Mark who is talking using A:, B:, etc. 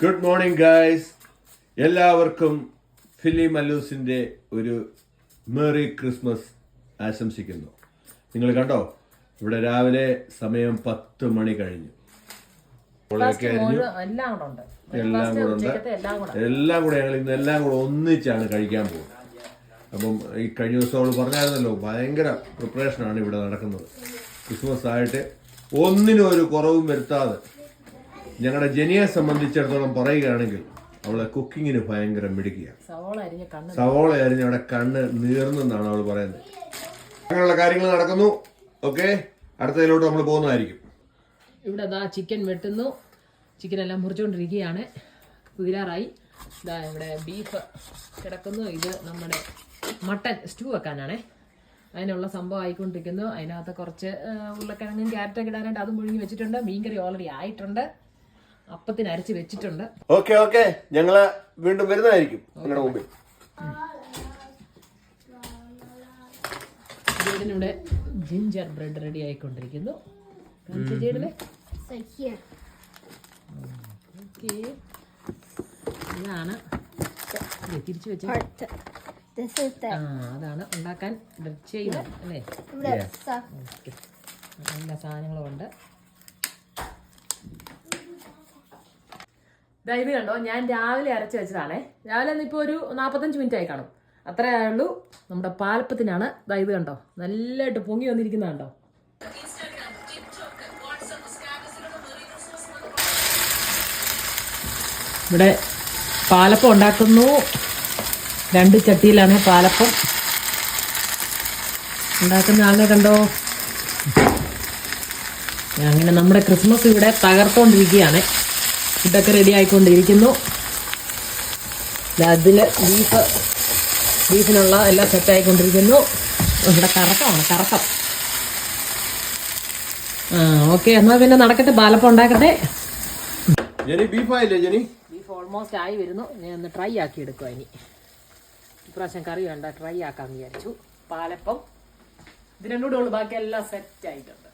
A: Good morning guys. എല്ലാവർക്കും ഫിലി മല്ലൂസിന്റെ ഒരു merry Christmas ആശംസിക്കുന്നു. നിങ്ങൾ കണ്ടോ, ഇവിടെ രാവിലെ സമയം 10 മണി കഴിഞ്ഞു. എല്ലാം കൂടെ ഞങ്ങൾ ഇന്ന് എല്ലാം കൂടെ ഒന്നിച്ചാണ് കഴിക്കാൻ പോകുന്നത്. അപ്പം ഈ കഴിഞ്ഞ ദിവസം അവൾ പറഞ്ഞായിരുന്നല്ലോ, ഭയങ്കര പ്രിപ്പറേഷനാണ് ഇവിടെ നടക്കുന്നത്. ക്രിസ്മസ് ആയിട്ട് ഒന്നിനും ഒരു കുറവും വരുത്താതെ. ഞങ്ങളുടെ ജനിയെ സംബന്ധിച്ചിടത്തോളം പറയുകയാണെങ്കിൽ അവളെ കുക്കിങ്ങിന് ഭയങ്കര മിടുക്കിയാണ്. സവോള അരിഞ്ഞ് അവിടെ കണ്ണ് നീർന്നെന്നാണ് അവൾ പറയുന്നത്. അങ്ങനെയുള്ള കാര്യങ്ങൾ നടക്കുന്നു. ഓക്കെ, അടുത്തതിലോട്ട് നമ്മൾ പോകുന്നതായിരിക്കും.
B: ഇവിടെ ചിക്കൻ വെട്ടുന്നു. ചിക്കൻ എല്ലാം മുറിച്ചുകൊണ്ടിരിക്കുകയാണ്. കുതിരാറായി. ഇവിടെ ബീഫ് കിടക്കുന്നു. ഇത് നമ്മുടെ മട്ടൻ സ്റ്റൂ വെക്കാനാണേ. അതിനുള്ള സംഭവം ആയിക്കൊണ്ടിരിക്കുന്നു. അതിനകത്ത് കുറച്ച് ഉരുളക്കിഴങ്ങും ക്യാരറ്റൊക്കെ ഇടാനായിട്ട് അതും മുഴുങ്ങി വെച്ചിട്ടുണ്ട്. മീൻകറി ഓൾറെഡി ആയിട്ടുണ്ട്. അപ്പത്തിന് അരച്ച് വെച്ചിട്ടുണ്ട്.
A: ഓക്കെ, ഞങ്ങള് വീണ്ടും വരുന്നതായിരിക്കും നിങ്ങളുടെ മുമ്പിൽ.
B: ജേഡിനിവിടെ ജിഞ്ചർ ബ്രെഡ് റെഡി ആയിക്കൊണ്ടിരിക്കുന്നു. ഇതാണ് തിരിച്ചു വെച്ച അതാണ് ഉണ്ടാക്കാൻ ചെയ്യുന്നത് അല്ലേ? ഓക്കെ, എല്ലാ സാധനങ്ങളും ഉണ്ട്. ഇത് കണ്ടോ, ഞാൻ രാവിലെ അരച്ച് വെച്ചതാണേ. രാവിലെ ഇപ്പോൾ ഒരു 45 മിനിറ്റ് ആയി കാണും. അത്രേ ആയുള്ളൂ. നമ്മുടെ പാലപ്പത്തിനാണ്. ഇത് കണ്ടോ, നല്ലതായിട്ട് പൊങ്ങി വന്നിരിക്കുന്ന കണ്ടോ. ഇവിടെ പാലപ്പം ഉണ്ടാക്കുന്നു. 2 ചട്ടിയിലാണ് പാലപ്പം ഉണ്ടാക്കുന്ന ആളിനെ കണ്ടോ. അങ്ങനെ നമ്മുടെ ക്രിസ്മസ് ഇവിടെ തകർത്തുകൊണ്ടിരിക്കുകയാണ്. ഫുഡൊക്കെ റെഡി ആയിക്കൊണ്ടിരിക്കുന്നു. അതിൽ ബീഫിനുള്ള എല്ലാം സെറ്റ് ആയിക്കൊണ്ടിരിക്കുന്നു. ഇവിടെ കറക്കം. ഓക്കെ, എന്നാൽ പിന്നെ നടക്കട്ടെ, പാലപ്പം ഉണ്ടാക്കട്ടെ. ബീഫ് ഓൾമോസ്റ്റ് ആയി വരുന്നു. ഞാൻ ഒന്ന് ട്രൈ ആക്കി എടുക്കുക. ഇനി ഇപ്രാവശ്യം കറി വേണ്ട, ട്രൈ ആക്കാമെന്ന് വിചാരിച്ചു. പാലപ്പം ഇത് രണ്ടും കൂടെ ഉള്ളു, ബാക്കി എല്ലാം സെറ്റ് ആയിട്ടുണ്ട്.